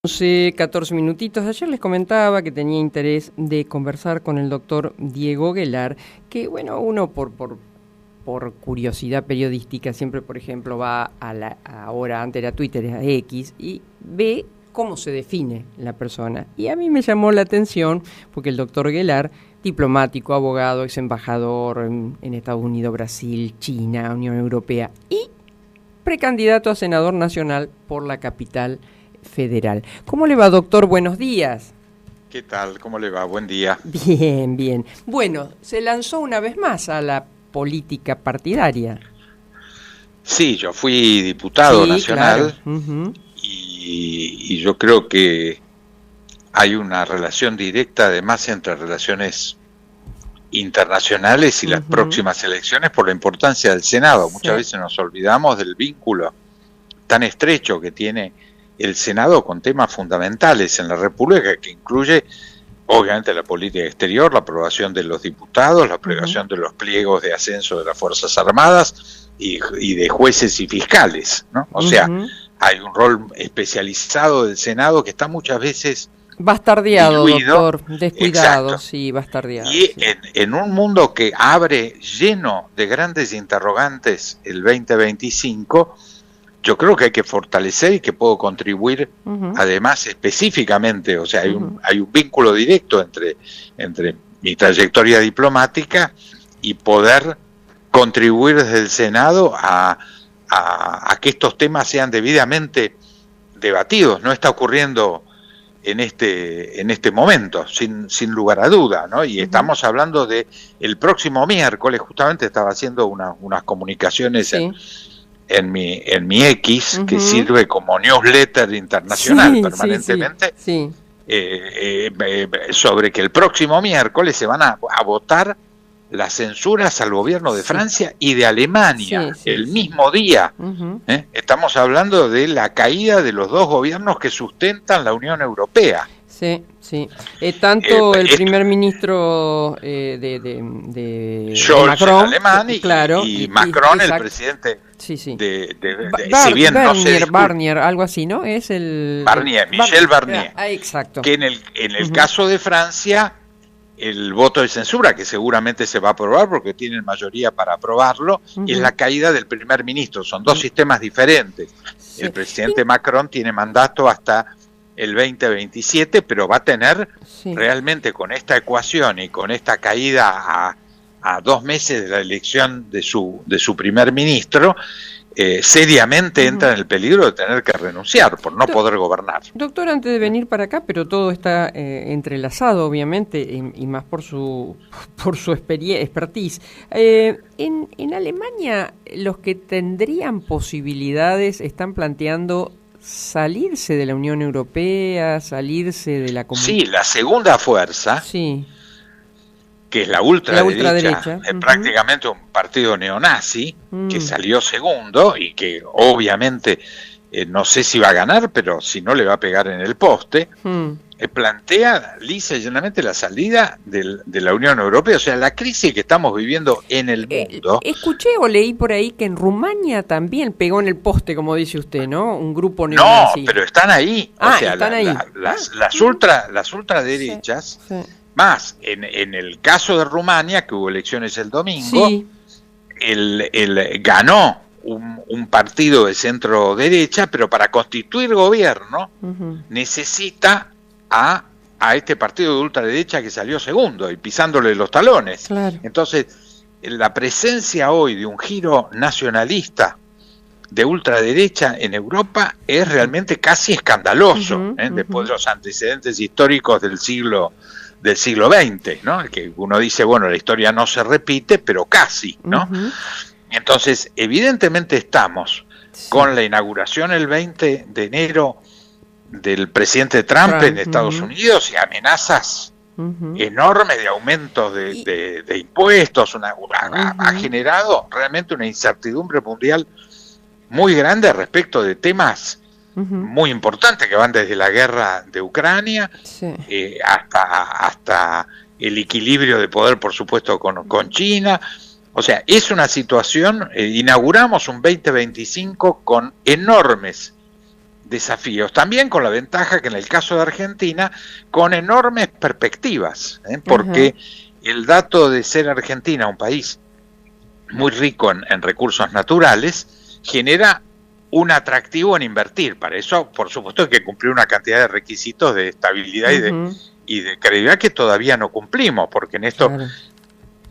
Hace 14 minutitos. Ayer les comentaba que tenía interés de conversar con el doctor Diego Guelar, que bueno, uno por curiosidad periodística siempre, por ejemplo, va ahora antes era Twitter, a X, y ve cómo se define la persona. Y a mí me llamó la atención porque el doctor Guelar, diplomático, abogado, ex embajador en Estados Unidos, Brasil, China, Unión Europea, y precandidato a senador nacional por la capital federal. ¿Cómo le va, doctor? Buenos días. ¿Qué tal? ¿Cómo le va? Buen día. Bien, bien. Bueno, se lanzó una vez más a la política partidaria. Sí, yo fui diputado nacional, claro. y yo creo que hay una relación directa además entre relaciones internacionales y las próximas elecciones por la importancia del Senado. Sí. Muchas veces nos olvidamos del vínculo tan estrecho que tiene el Senado con temas fundamentales en la República, que incluye obviamente la política exterior, la aprobación de los diputados, la aprobación de los pliegos de ascenso de las Fuerzas Armadas y de jueces y fiscales, ¿no? O sea, hay un rol especializado del Senado que está muchas veces bastardeado, diluido, doctor, descuidado. Exacto. Sí, bastardeado. Y sí. En un mundo que abre lleno de grandes interrogantes el 2025, yo creo que hay que fortalecer y que puedo contribuir además específicamente, o sea, hay un vínculo directo entre mi trayectoria diplomática y poder contribuir desde el Senado a que estos temas sean debidamente debatidos. No está ocurriendo en este momento, sin lugar a duda, ¿no? Y estamos hablando de el próximo miércoles. Justamente estaba haciendo unas comunicaciones en mi X, que sirve como newsletter internacional permanentemente, sobre que el próximo miércoles se van a votar las censuras al gobierno de Francia y de Alemania el mismo día. Estamos hablando de la caída de los dos gobiernos que sustentan la Unión Europea. Sí, sí. Tanto el primer ministro de Scholz, Macron, alemán, y Macron, el presidente si bien no sé, Barnier, algo así, ¿no? Es el Michel Barnier. Exacto. Que en el caso de Francia, el voto de censura, que seguramente se va a aprobar porque tienen mayoría para aprobarlo, es la caída del primer ministro. Son dos sistemas diferentes. El presidente Macron tiene mandato hasta el 2027, pero va a tener realmente, con esta ecuación y con esta caída a 2 meses de la elección de su primer ministro, seriamente entra en el peligro de tener que renunciar por no poder gobernar. Doctor, antes de venir para acá, pero todo está entrelazado, obviamente, y más por su expertise. En Alemania, los que tendrían posibilidades están planteando salirse de la Unión Europea, salirse de la comunidad. Sí, la segunda fuerza, que es la ultraderecha, es prácticamente un partido neonazi que salió segundo y que obviamente no sé si va a ganar, pero si no le va a pegar en el poste, plantea lisa y llanamente la salida de la Unión Europea. O sea, la crisis que estamos viviendo en el mundo. Escuché o leí por ahí que en Rumania también pegó en el poste, como dice usted, ¿no? Un grupo neonazi. No, pero están ahí. O sea, están ahí. Las ultraderechas, más en el caso de Rumania, que hubo elecciones el domingo, ganó un partido de centro derecha, pero para constituir gobierno necesita a este partido de ultraderecha que salió segundo y pisándole los talones. Claro. Entonces, la presencia hoy de un giro nacionalista de ultraderecha en Europa es realmente casi escandaloso, después de los antecedentes históricos del siglo XX, ¿no? Que uno dice, bueno, la historia no se repite, pero casi, ¿no? Entonces, evidentemente estamos con la inauguración el 20 de enero del presidente Trump en Estados Unidos y amenazas enormes de aumentos de impuestos. Ha generado realmente una incertidumbre mundial muy grande respecto de temas muy importantes que van desde la guerra de Ucrania hasta el equilibrio de poder, por supuesto, con China. O sea, es una situación, inauguramos un 2025 con enormes desafíos, también con la ventaja que en el caso de Argentina, con enormes perspectivas, porque el dato de ser Argentina un país muy rico en recursos naturales genera un atractivo en invertir. Para eso, por supuesto, hay que cumplir una cantidad de requisitos de estabilidad y de credibilidad que todavía no cumplimos, porque en esto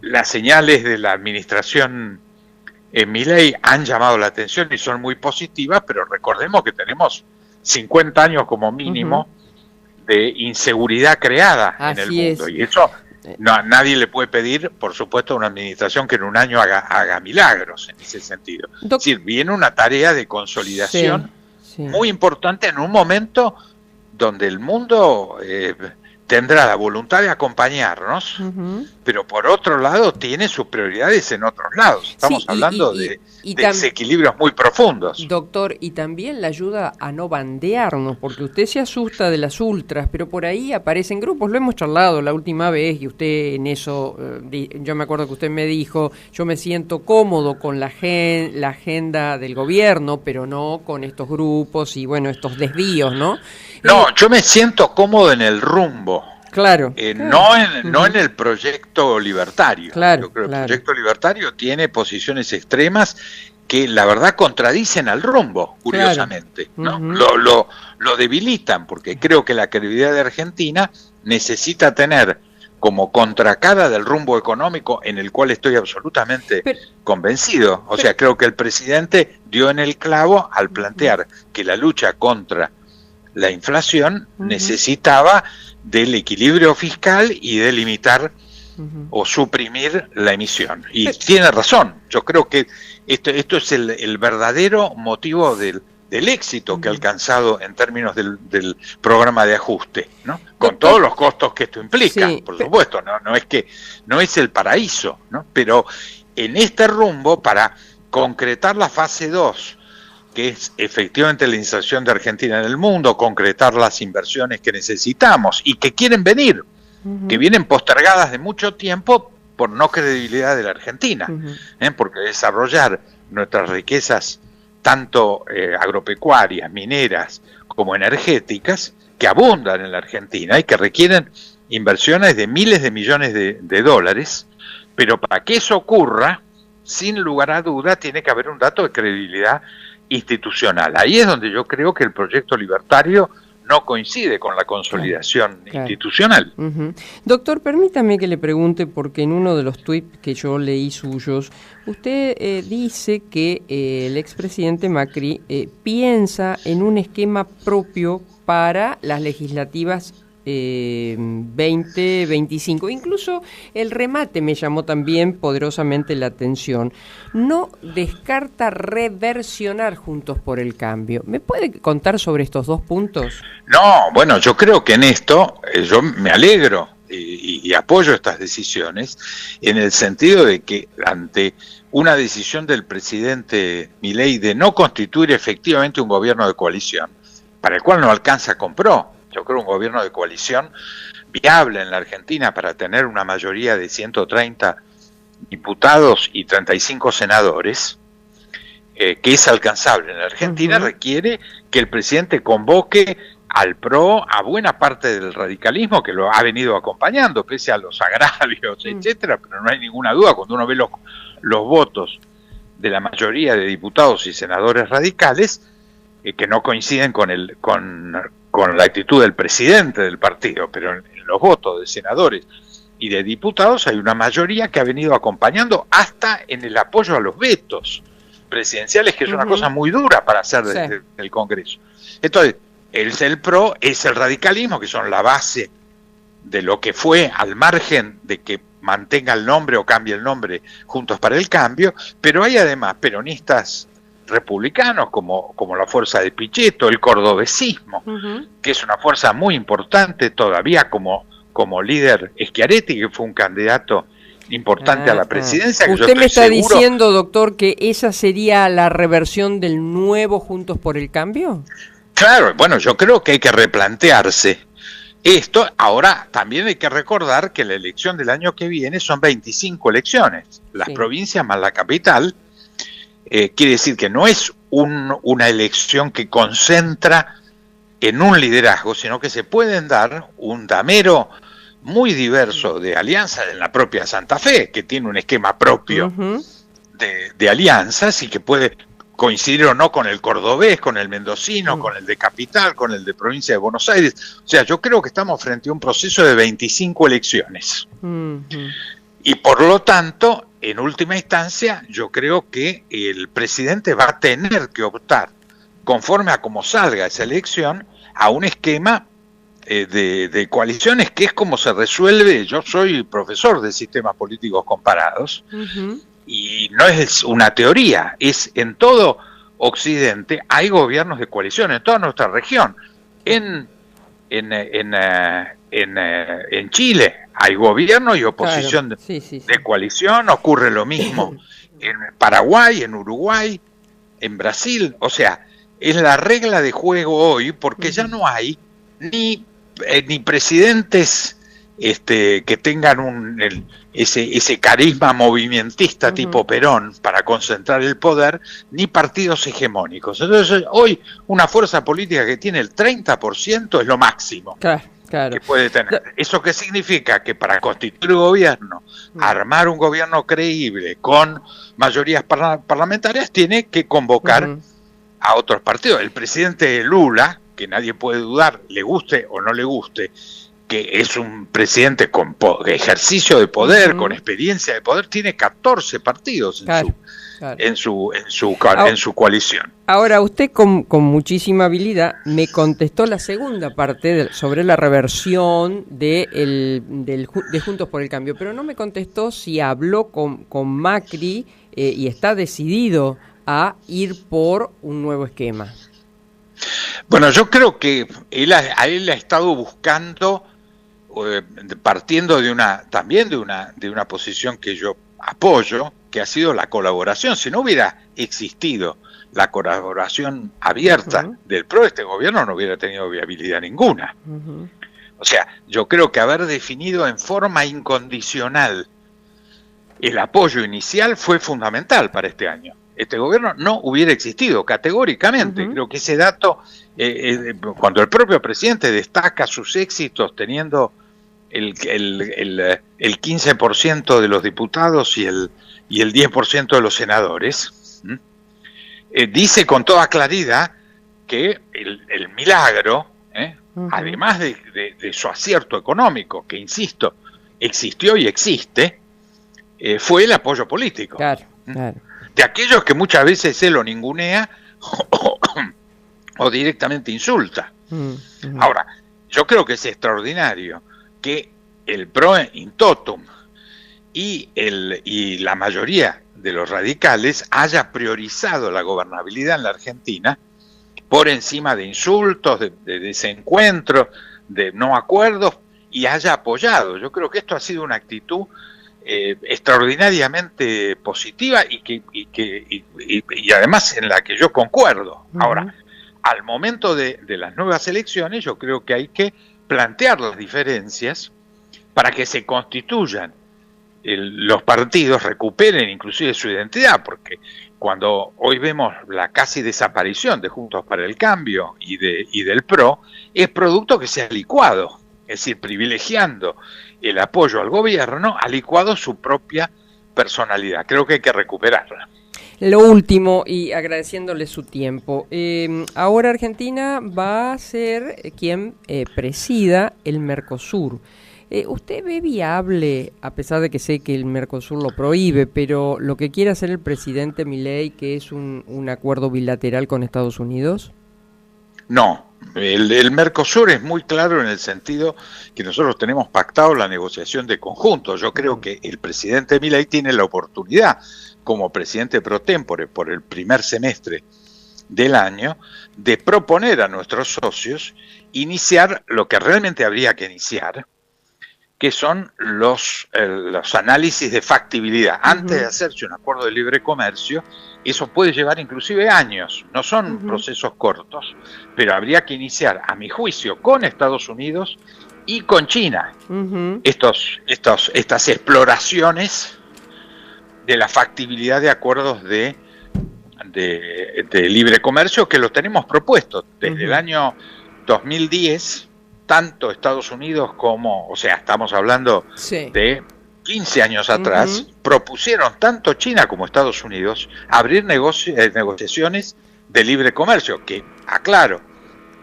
las señales de la administración Milei han llamado la atención y son muy positivas, pero recordemos que tenemos 50 años como mínimo de inseguridad creada en el mundo. Y eso nadie le puede pedir, por supuesto, a una administración que en un año haga milagros en ese sentido. Es decir, viene una tarea de consolidación muy importante en un momento donde el mundo tendrá la voluntad de acompañarnos, pero por otro lado tiene sus prioridades en otros lados. Estamos hablando de desequilibrios muy profundos. Doctor, y también la ayuda a no bandearnos, porque usted se asusta de las ultras, pero por ahí aparecen grupos, lo hemos charlado la última vez, y usted en eso, yo me acuerdo que usted me dijo, yo me siento cómodo con la agenda del gobierno, pero no con estos grupos y bueno, estos desvíos, ¿no? No, yo me siento cómodo en el rumbo. Claro. No en el proyecto libertario. Claro, yo creo que el proyecto libertario tiene posiciones extremas que la verdad contradicen al rumbo, curiosamente. ¿No? Lo debilitan, porque creo que la credibilidad de Argentina necesita tener como contracara del rumbo económico en el cual estoy absolutamente convencido. O sea, creo que el presidente dio en el clavo al plantear que la lucha contra la inflación necesitaba del equilibrio fiscal y de limitar o suprimir la emisión. Y tiene razón, yo creo que esto es el verdadero motivo del éxito que ha alcanzado en términos del programa de ajuste, ¿no? Con todos los costos que esto implica, por supuesto, no es el paraíso, ¿no? Pero en este rumbo, para concretar la fase 2, que es efectivamente la inserción de Argentina en el mundo, concretar las inversiones que necesitamos y que quieren venir, que vienen postergadas de mucho tiempo por no credibilidad de la Argentina, porque desarrollar nuestras riquezas, tanto agropecuarias, mineras, como energéticas, que abundan en la Argentina y que requieren inversiones de miles de millones de dólares, pero para que eso ocurra, sin lugar a duda, tiene que haber un dato de credibilidad institucional. Ahí es donde yo creo que el proyecto libertario no coincide con la consolidación institucional. Doctor, permítame que le pregunte, porque en uno de los tuits que yo leí suyos, usted dice que el expresidente Macri piensa en un esquema propio para las legislativas 2025. Incluso el remate me llamó también poderosamente la atención. No descarta reversionar Juntos por el Cambio. ¿Me puede contar sobre estos dos puntos? No, bueno, yo creo que en esto yo me alegro y apoyo estas decisiones en el sentido de que ante una decisión del presidente Milei de no constituir efectivamente un gobierno de coalición, para el cual no alcanza con PRO. Yo creo un gobierno de coalición viable en la Argentina para tener una mayoría de 130 diputados y 35 senadores, que es alcanzable en la Argentina, requiere que el presidente convoque al PRO, a buena parte del radicalismo que lo ha venido acompañando, pese a los agravios, etcétera, pero no hay ninguna duda, cuando uno ve los votos de la mayoría de diputados y senadores radicales, que no coinciden con la actitud del presidente del partido, pero en los votos de senadores y de diputados hay una mayoría que ha venido acompañando hasta en el apoyo a los vetos presidenciales, que es una cosa muy dura para hacer desde el Congreso. Entonces, el PRO es el radicalismo, que son la base de lo que fue, al margen de que mantenga el nombre o cambie el nombre Juntos para el Cambio, pero hay además peronistas republicanos como la fuerza de Pichetto, el cordobesismo, que es una fuerza muy importante todavía como líder Schiaretti, que fue un candidato importante a la presidencia. Que ¿Usted me está diciendo, doctor, que esa sería la reversión del nuevo Juntos por el Cambio? Claro, bueno, yo creo que hay que replantearse esto. Ahora, también hay que recordar que la elección del año que viene son 25 elecciones, las provincias más la capital. Quiere decir que no es una elección que concentra en un liderazgo, sino que se pueden dar un damero muy diverso de alianzas en la propia Santa Fe, que tiene un esquema propio de alianzas y que puede coincidir o no con el cordobés, con el mendocino, con el de Capital, con el de Provincia de Buenos Aires. O sea, yo creo que estamos frente a un proceso de 25 elecciones. Y por lo tanto, en última instancia, yo creo que el presidente va a tener que optar, conforme a cómo salga esa elección, a un esquema de coaliciones, que es como se resuelve. Yo soy profesor de sistemas políticos comparados, y no es una teoría, es en todo Occidente hay gobiernos de coalición, en toda nuestra región. En Chile hay gobierno y oposición, claro, de coalición. Ocurre lo mismo en Paraguay, en Uruguay, en Brasil. O sea, es la regla de juego hoy, porque ya no hay ni presidentes que tengan ese carisma movimentista tipo Perón para concentrar el poder, ni partidos hegemónicos. Entonces hoy una fuerza política que tiene el 30% es lo máximo que puede tener. ¿Eso qué significa? Que para constituir gobierno, armar un gobierno creíble con mayorías parlamentarias, tiene que convocar a otros partidos. El presidente Lula, que nadie puede dudar, le guste o no le guste, que es un presidente con ejercicio de poder, con experiencia de poder, tiene 14 partidos en su coalición. Ahora, usted con muchísima habilidad me contestó la segunda parte sobre la reversión de Juntos por el Cambio, pero no me contestó si habló con Macri y está decidido a ir por un nuevo esquema. Bueno, yo creo que él ha estado buscando, partiendo de una posición que yo apoyo, que ha sido la colaboración. Si no hubiera existido la colaboración abierta del PRO, este gobierno no hubiera tenido viabilidad ninguna. O sea, yo creo que haber definido en forma incondicional el apoyo inicial fue fundamental para este año. Este gobierno no hubiera existido categóricamente. Creo que ese dato, cuando el propio presidente destaca sus éxitos teniendo el 15% de los diputados y el 10% de los senadores, dice con toda claridad que el milagro, además de su acierto económico, que insisto, existió y existe, fue el apoyo político. Claro. De aquellos que muchas veces él lo ningunea o directamente insulta. Ahora, yo creo que es extraordinario que el PRO in totum y la mayoría de los radicales haya priorizado la gobernabilidad en la Argentina por encima de insultos, de desencuentros, de no acuerdos, y haya apoyado. Yo creo que esto ha sido una actitud extraordinariamente positiva y además en la que yo concuerdo. Ahora, al momento de las nuevas elecciones, yo creo que hay que plantear las diferencias para que se constituyan los partidos, recuperen inclusive su identidad, porque cuando hoy vemos la casi desaparición de Juntos para el Cambio y del PRO, es producto que se ha licuado, es decir, privilegiando el apoyo al gobierno, ha licuado su propia personalidad. Creo que hay que recuperarla. Lo último, y agradeciéndole su tiempo, ahora Argentina va a ser quien presida el Mercosur. ¿Usted ve viable, a pesar de que sé que el Mercosur lo prohíbe, pero lo que quiere hacer el presidente Milei, que es un acuerdo bilateral con Estados Unidos? No, el Mercosur es muy claro en el sentido que nosotros tenemos pactado la negociación de conjunto. Yo creo que el presidente Milei tiene la oportunidad, como presidente pro tempore por el primer semestre del año, de proponer a nuestros socios iniciar lo que realmente habría que iniciar, que son los análisis de factibilidad. Antes de hacerse un acuerdo de libre comercio, eso puede llevar inclusive años, no son procesos cortos, pero habría que iniciar, a mi juicio, con Estados Unidos y con China, estas exploraciones de la factibilidad de acuerdos de de libre comercio que lo tenemos propuesto desde el año 2010, tanto Estados Unidos como, o sea, estamos hablando de 15 años atrás, propusieron tanto China como Estados Unidos abrir negociaciones de libre comercio, que, aclaro,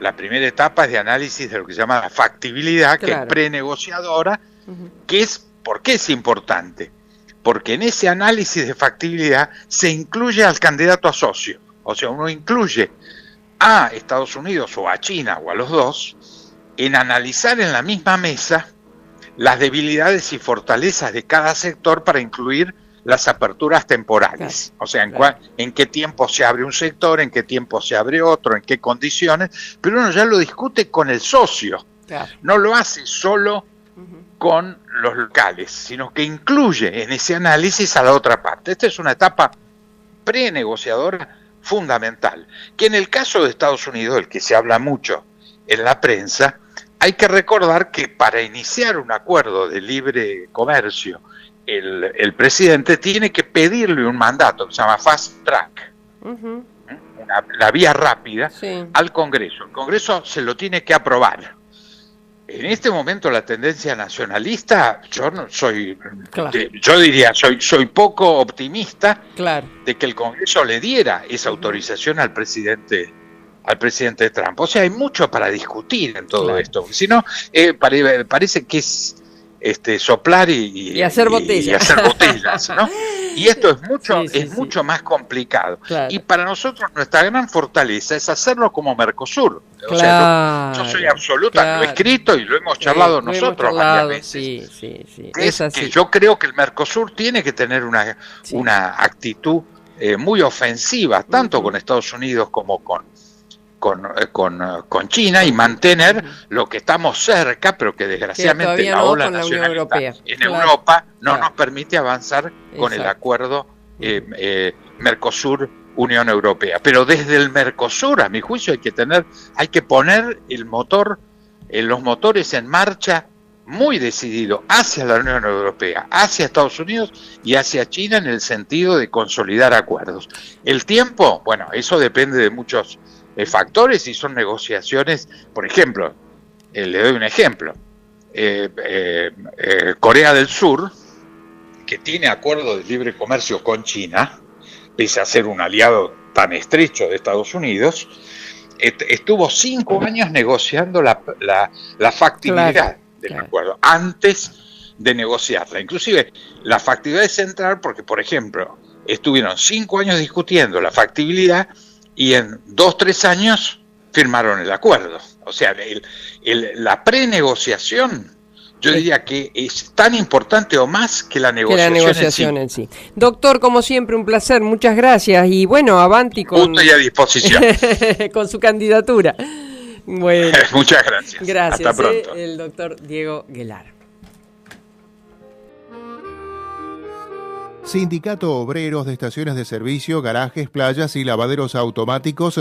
la primera etapa es de análisis de lo que se llama la factibilidad, que es prenegociadora, que es, ¿por qué es importante? Porque en ese análisis de factibilidad se incluye al candidato a socio, o sea, uno incluye a Estados Unidos o a China o a los dos en analizar en la misma mesa las debilidades y fortalezas de cada sector para incluir las aperturas temporales, o sea, en qué tiempo se abre un sector, en qué tiempo se abre otro, en qué condiciones, pero uno ya lo discute con el socio, no lo hace solo con los locales, sino que incluye en ese análisis a la otra parte. Esta es una etapa prenegociadora fundamental, que en el caso de Estados Unidos, del que se habla mucho en la prensa, hay que recordar que para iniciar un acuerdo de libre comercio, el presidente tiene que pedirle un mandato que se llama fast track, la vía rápida, al Congreso. El Congreso se lo tiene que aprobar. En este momento la tendencia nacionalista, yo no soy, yo diría, soy poco optimista de que el Congreso le diera esa autorización al presidente Trump. O sea, hay mucho para discutir en todo esto, porque si no, parece que es soplar y hacer botellas. Y hacer botellas, ¿no? Y esto es mucho más complicado. Y para nosotros nuestra gran fortaleza es hacerlo como Mercosur. O sea, yo soy absoluta, lo he escrito y lo hemos charlado nosotros varias veces. Es que yo creo que el Mercosur tiene que tener una actitud muy ofensiva, tanto con Estados Unidos como con China, y mantener lo que estamos cerca, pero que desgraciadamente la ola nacionalista en Europa no nos permite avanzar con el acuerdo Mercosur-Unión Europea. Pero desde el Mercosur, a mi juicio, hay que poner los motores en marcha muy decidido hacia la Unión Europea, hacia Estados Unidos y hacia China, en el sentido de consolidar acuerdos. El tiempo, bueno, eso depende de muchos factores y son negociaciones. Por ejemplo, le doy un ejemplo, Corea del Sur, que tiene acuerdo de libre comercio con China, pese a ser un aliado tan estrecho de Estados Unidos, estuvo 5 años negociando la factibilidad del acuerdo antes de negociarla. Inclusive la factibilidad es central porque, por ejemplo, estuvieron 5 años discutiendo la factibilidad y en 2-3 años firmaron el acuerdo. O sea, la prenegociación, yo diría que es tan importante o más que la negociación en sí. Doctor, como siempre, un placer, muchas gracias. Y bueno, avanti con... Justo y a disposición. con su candidatura. Bueno. Muchas gracias. Gracias. Hasta pronto. El doctor Diego Guelar. Sindicato Obreros de Estaciones de Servicio, Garajes, Playas y Lavaderos Automáticos